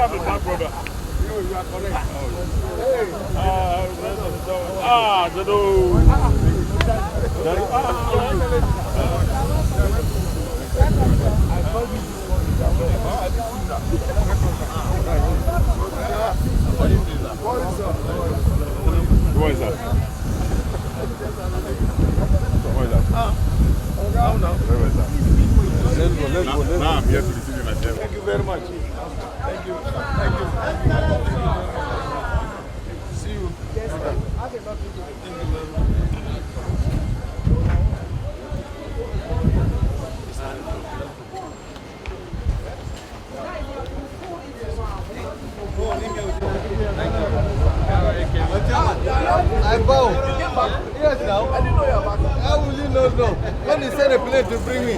I'm a black brother. You are correct. What is that? What is that? Where is that? Let's go. Now I'm here to receive you myself. Thank you very much. Thank you. Thank you. See you. Yes, sir. Thank you very much. I bow. Yes, now. I didn't know you were back. How will you not know? When you send a plane to bring me.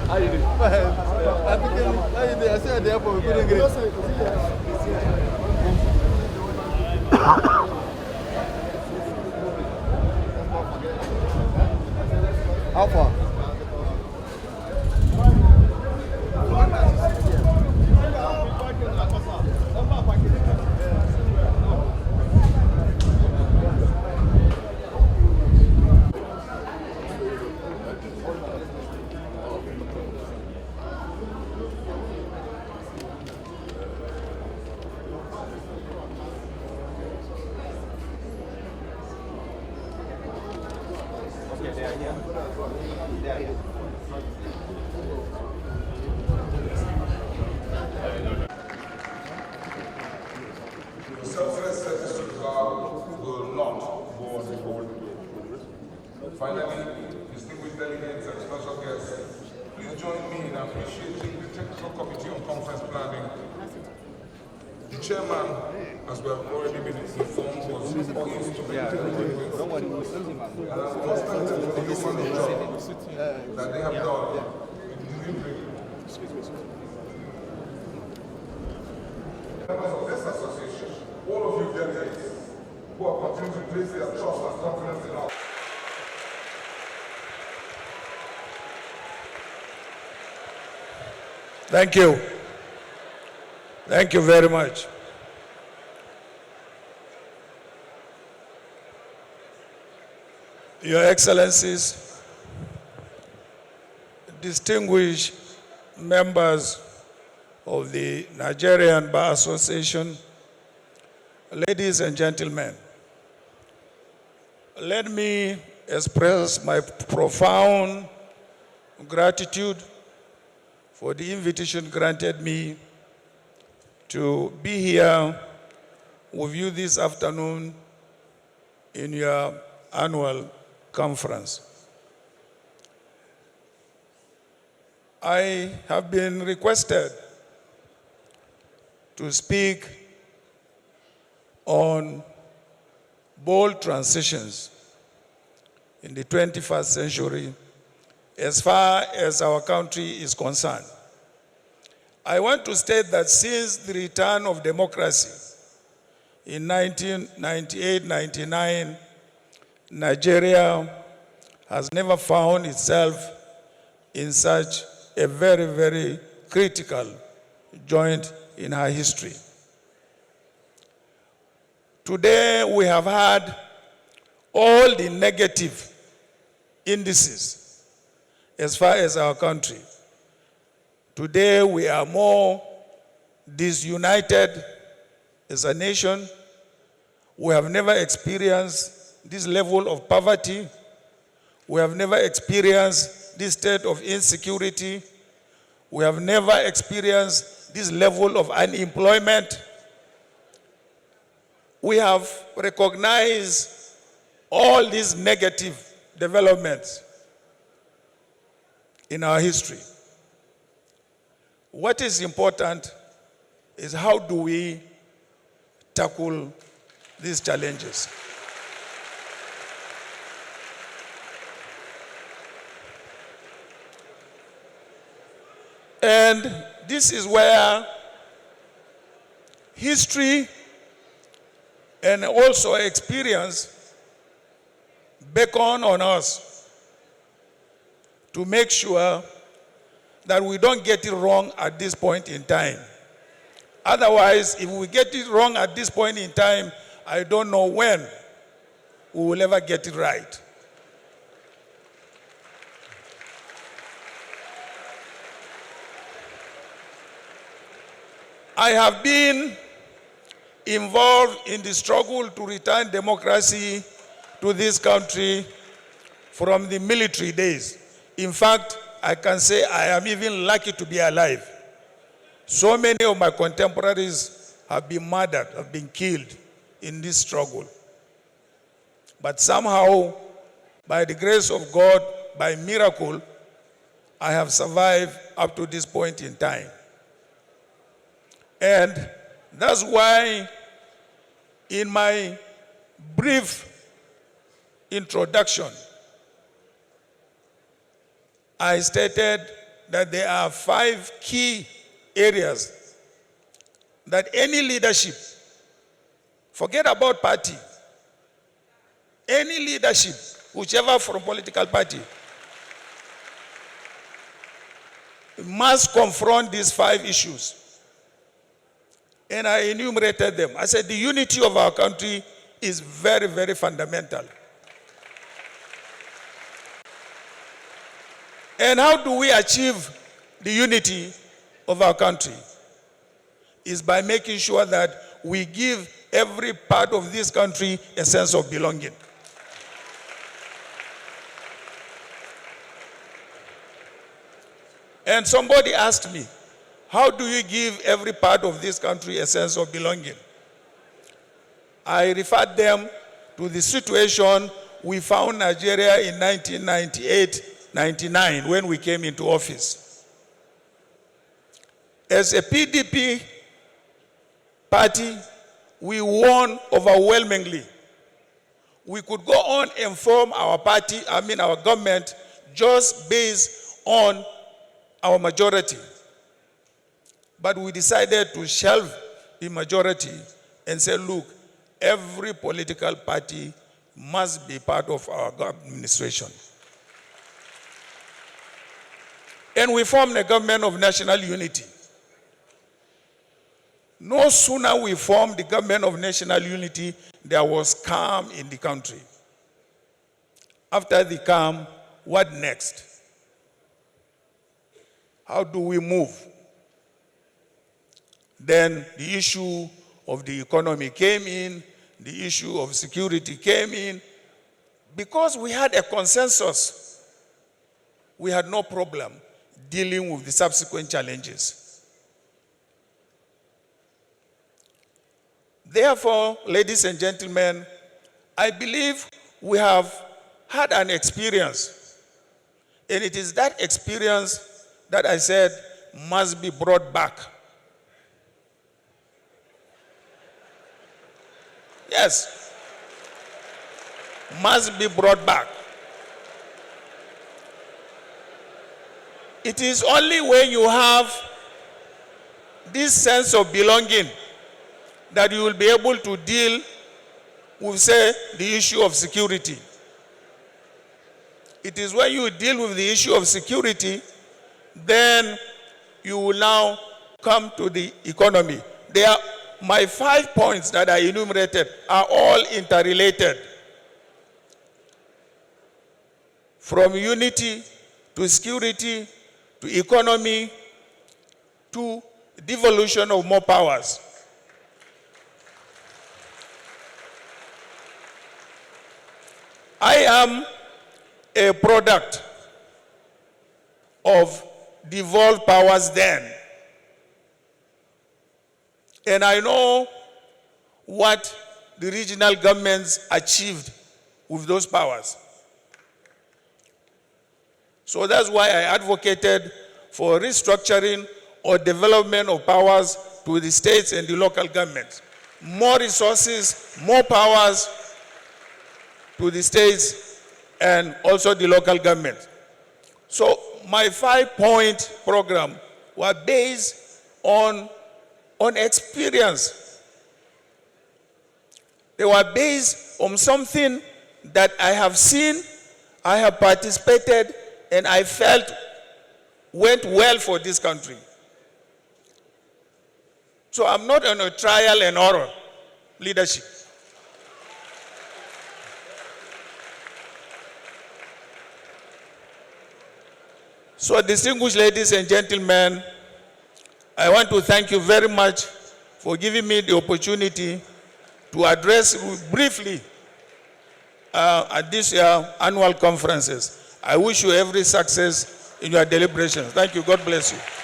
How you doing? How you doing? I said at the airport, we couldn't get it. How far? Selfless service to God will not go unrewarded. Finally, distinguished delegates and special guests, please join me in appreciating the Technical Committee on Conference Planning. The chairman, as we have already been informed, was poised to make and I'm constant for the human job that they have done in delivering. Members of this association, all of you delegates who have continued to place their trust and confidence in us. Thank you. Thank you very much. Your Excellencies, distinguished members of the Nigerian Bar Association, ladies and gentlemen, let me express my profound gratitude for the invitation granted me to be here with you this afternoon in your annual conference. I have been requested to speak on bold transitions in the 21st century as far as our country is concerned. I want to state that since the return of democracy in 1998-99, Nigeria has never found itself in such a very, very critical joint in her history. Today, we have had all the negative indices as far as our country. Today, we are more disunited as a nation. We have never experienced this level of poverty. We have never experienced this state of insecurity. We have never experienced this level of unemployment. We have recognized all these negative developments in our history. What is important is how do we tackle these challenges. And this is where history and also experience beckon on us to make sure that we don't get it wrong at this point in time. Otherwise, if we get it wrong at this point in time, I don't know when we will ever get it right. I have been involved in the struggle to return democracy to this country from the military days. In fact, I can say I am even lucky to be alive. So many of my contemporaries have been murdered, have been killed in this struggle. But somehow, by the grace of God, by miracle, I have survived up to this point in time. And that's why in my brief introduction, I stated that there are 5 key areas that any leadership, forget about party, any leadership, whichever from political party, must confront these 5 issues. And I enumerated them. I said the unity of our country is very, very fundamental. And how do we achieve the unity of our country? Is by making sure that we give every part of this country a sense of belonging. And somebody asked me, how do you give every part of this country a sense of belonging? I referred them to the situation we found Nigeria in 1998-99 when we came into office. As a PDP party, we won overwhelmingly. We could go on and form our party, our government, just based on our majority. But we decided to shelve the majority and say, look, every political party must be part of our administration. And we formed a government of national unity. No sooner we formed the government of national unity, there was calm in the country. After the calm, what next? How do we move? Then the issue of the economy came in, the issue of security came in. Because we had a consensus, we had no problem dealing with the subsequent challenges. Therefore, ladies and gentlemen, I believe we have had an experience, and it is that experience that I said must be brought back. Yes, must be brought back. It is only when you have this sense of belonging that you will be able to deal with, say, the issue of security. It is when you deal with the issue of security, then you will now come to the economy. My 5 points that I enumerated are all interrelated. From unity to security to economy to devolution of more powers. I am a product of devolved powers then. And I know what the regional governments achieved with those powers. So that's why I advocated for restructuring or development of powers to the states and the local governments. More resources, more powers to the states and also the local government. So my 5-point program was based on experience. They were based on something that I have seen, I have participated, and I felt went well for this country. So I'm not on a trial and error leadership. So, distinguished ladies and gentlemen, I want to thank you very much for giving me the opportunity to address briefly at this annual conferences. I wish you every success in your deliberations. Thank you. God bless you.